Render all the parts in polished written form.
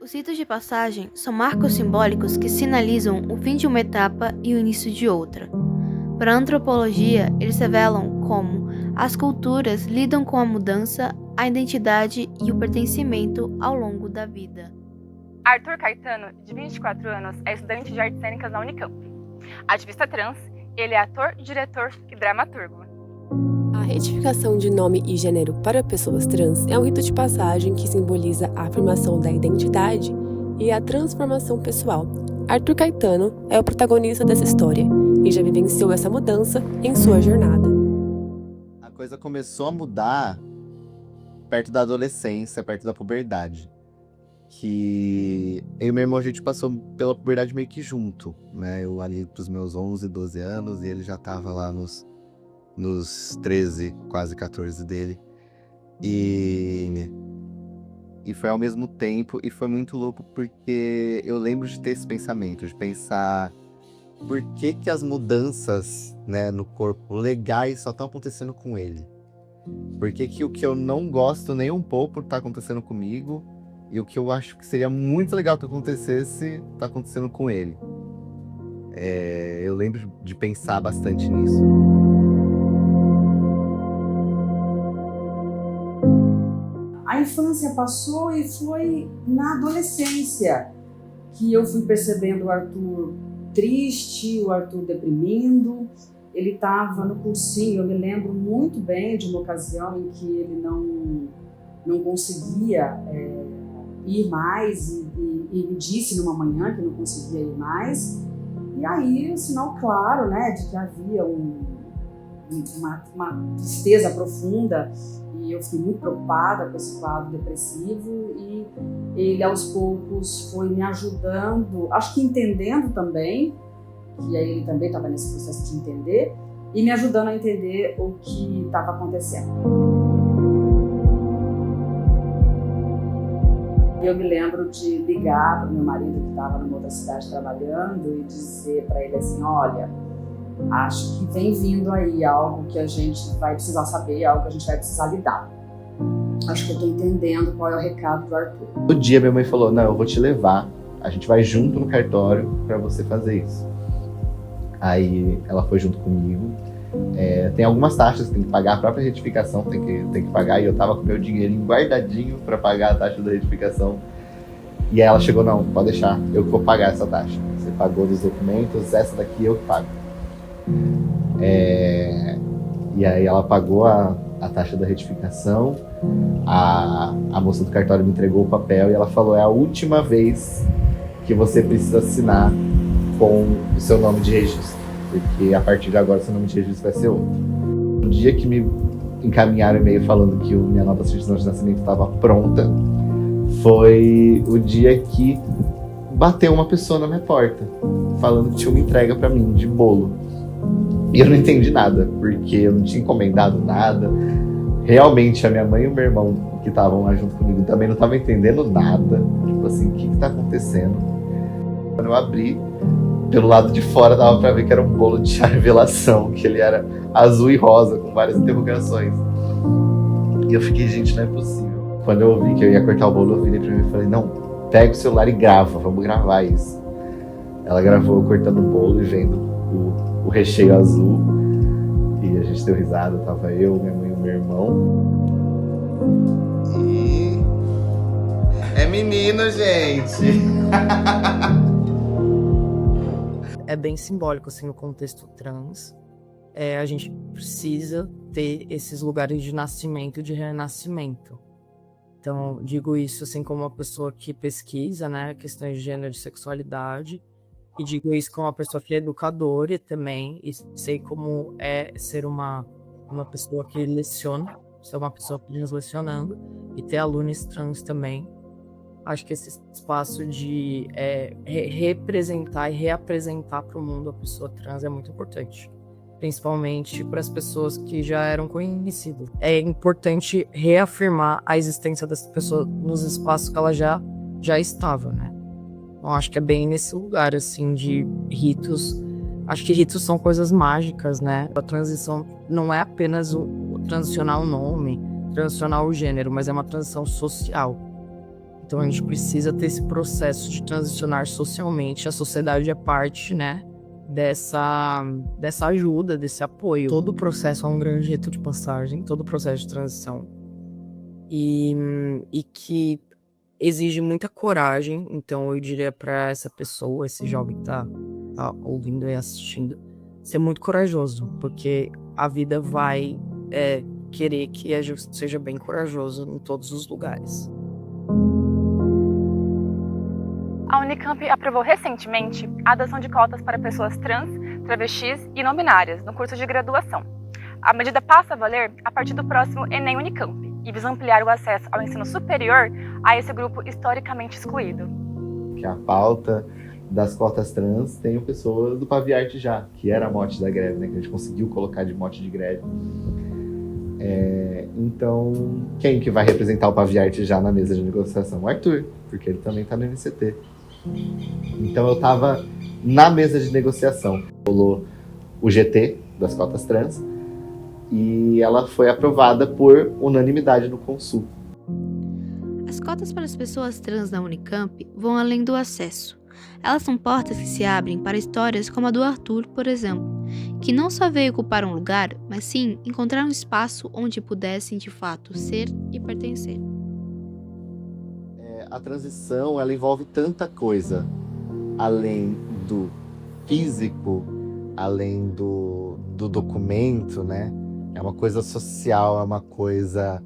Os ritos de passagem são marcos simbólicos que sinalizam o fim de uma etapa e o início de outra. Para a antropologia, eles revelam como as culturas lidam com a mudança, a identidade e o pertencimento ao longo da vida. Arthur Caetano, de 24 anos, é estudante de artes cênicas na Unicamp. Ativista trans, ele é ator, diretor e dramaturgo. A retificação de nome e gênero para pessoas trans é um rito de passagem que simboliza a afirmação da identidade e a transformação pessoal. Arthur Caetano é o protagonista dessa história e já vivenciou essa mudança em sua jornada. A coisa começou a mudar perto da adolescência, perto da puberdade. Que eu e meu irmão, a gente passou pela puberdade meio que junto, né? Eu ali pros meus 11, 12 anos e ele já tava lá nos 13, quase 14 dele. E foi ao mesmo tempo, e foi muito louco porque eu lembro de ter esse pensamento, de pensar por que as mudanças, né, no corpo legais só estão acontecendo com ele. Por que o que eu não gosto nem um pouco tá acontecendo comigo, e o que eu acho que seria muito legal que acontecesse tá acontecendo com ele. Eu lembro de pensar bastante nisso. A infância passou e foi na adolescência que eu fui percebendo o Arthur triste, o Arthur deprimindo. Ele estava no cursinho, eu me lembro muito bem de uma ocasião em que ele não conseguia ir mais e me disse numa manhã que não conseguia ir mais. E aí, um sinal claro, né, de que havia uma tristeza profunda. E eu fiquei muito preocupada com esse quadro depressivo e ele aos poucos foi me ajudando, acho que entendendo também, que aí ele também estava nesse processo de entender, e me ajudando a entender o que estava acontecendo. Eu me lembro de ligar para o meu marido que estava numa outra cidade trabalhando e dizer para ele assim, olha, acho que vem vindo aí algo que a gente vai precisar saber, algo que a gente vai precisar lidar. Acho que eu tô entendendo qual é o recado do Arthur. No dia minha mãe falou, não, eu vou te levar, a gente vai junto no cartório pra você fazer isso. Aí ela foi junto comigo. Tem algumas taxas que tem que pagar, a própria retificação tem que pagar, e eu tava com meu dinheirinho guardadinho pra pagar a taxa da retificação. E aí ela chegou, não, pode deixar, eu que vou pagar essa taxa. Você pagou dos documentos, essa daqui eu que pago. E aí ela pagou a taxa da retificação, a moça do cartório me entregou o papel e ela falou, é a última vez que você precisa assinar com o seu nome de registro, porque a partir de agora seu nome de registro vai ser outro. No dia que me encaminharam e-mail falando que minha nova certidão de nascimento estava pronta, foi o dia que bateu uma pessoa na minha porta, falando que tinha uma entrega para mim de bolo. E eu não entendi nada, porque eu não tinha encomendado nada. Realmente, a minha mãe e o meu irmão, que estavam lá junto comigo, também não estavam entendendo nada. Tipo assim, o que tá acontecendo? Quando eu abri, pelo lado de fora dava pra ver que era um bolo de revelação, que ele era azul e rosa, com várias interrogações. E eu fiquei, gente, não é possível. Quando eu ouvi que eu ia cortar o bolo, eu virei pra mim e falei, não, pega o celular e grava, vamos gravar isso. Ela gravou eu cortando o bolo e vendo o recheio azul, e a gente deu risada, tava eu, minha mãe e o meu irmão. E é menino, gente! É bem simbólico, assim, no contexto trans. A gente precisa ter esses lugares de nascimento e de renascimento. Então, digo isso, assim, como uma pessoa que pesquisa, né, questões de gênero e sexualidade. E digo isso como uma pessoa que é educadora também, e sei como é ser uma pessoa que leciona, ser uma pessoa que nos lecionando, e ter alunos trans também. Acho que esse espaço de representar e reapresentar para o mundo a pessoa trans é muito importante, principalmente para as pessoas que já eram conhecidas. É importante reafirmar a existência dessa pessoa nos espaços que ela já estava, né? Eu acho que é bem nesse lugar, assim, de ritos. Acho que ritos são coisas mágicas, né? A transição não é apenas o transicionar o nome, transicionar o gênero, mas é uma transição social. Então a gente precisa ter esse processo de transicionar socialmente. A sociedade é parte, né, dessa ajuda, desse apoio. Todo o processo é um grande rito de passagem, todo o processo de transição. E que exige muita coragem. Então eu diria para essa pessoa, esse jovem que tá ouvindo e assistindo, ser muito corajoso, porque a vida vai querer que a gente seja bem corajoso em todos os lugares. A Unicamp aprovou recentemente a adoção de cotas para pessoas trans, travestis e não binárias no curso de graduação. A medida passa a valer a partir do próximo Enem Unicamp e visa ampliar o acesso ao ensino superior a esse grupo historicamente excluído. Que a pauta das cotas trans tem pessoas do Paviarte já, que era a mote da greve, né, que a gente conseguiu colocar de mote de greve. Então, quem que vai representar o Paviarte já na mesa de negociação? O Arthur, porque ele também está no MCT. Então eu estava na mesa de negociação. Rolou o GT das cotas trans e ela foi aprovada por unanimidade no Consul. As cotas para as pessoas trans na Unicamp vão além do acesso. Elas são portas que se abrem para histórias como a do Arthur, por exemplo, que não só veio ocupar um lugar, mas sim encontrar um espaço onde pudessem de fato ser e pertencer. A transição, ela envolve tanta coisa, além do físico, além do documento, né? É uma coisa social, é uma coisa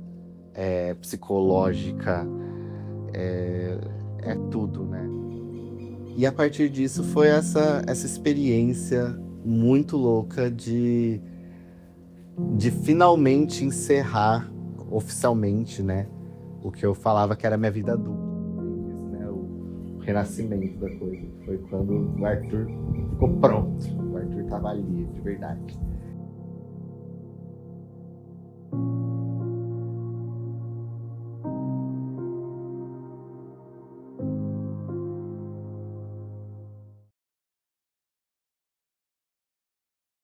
psicológica, é tudo, né? E a partir disso foi essa experiência muito louca de finalmente encerrar oficialmente, né, o que eu falava que era minha vida adulta. Isso, né, o renascimento da coisa. Foi quando o Arthur ficou pronto. O Arthur estava ali, de verdade.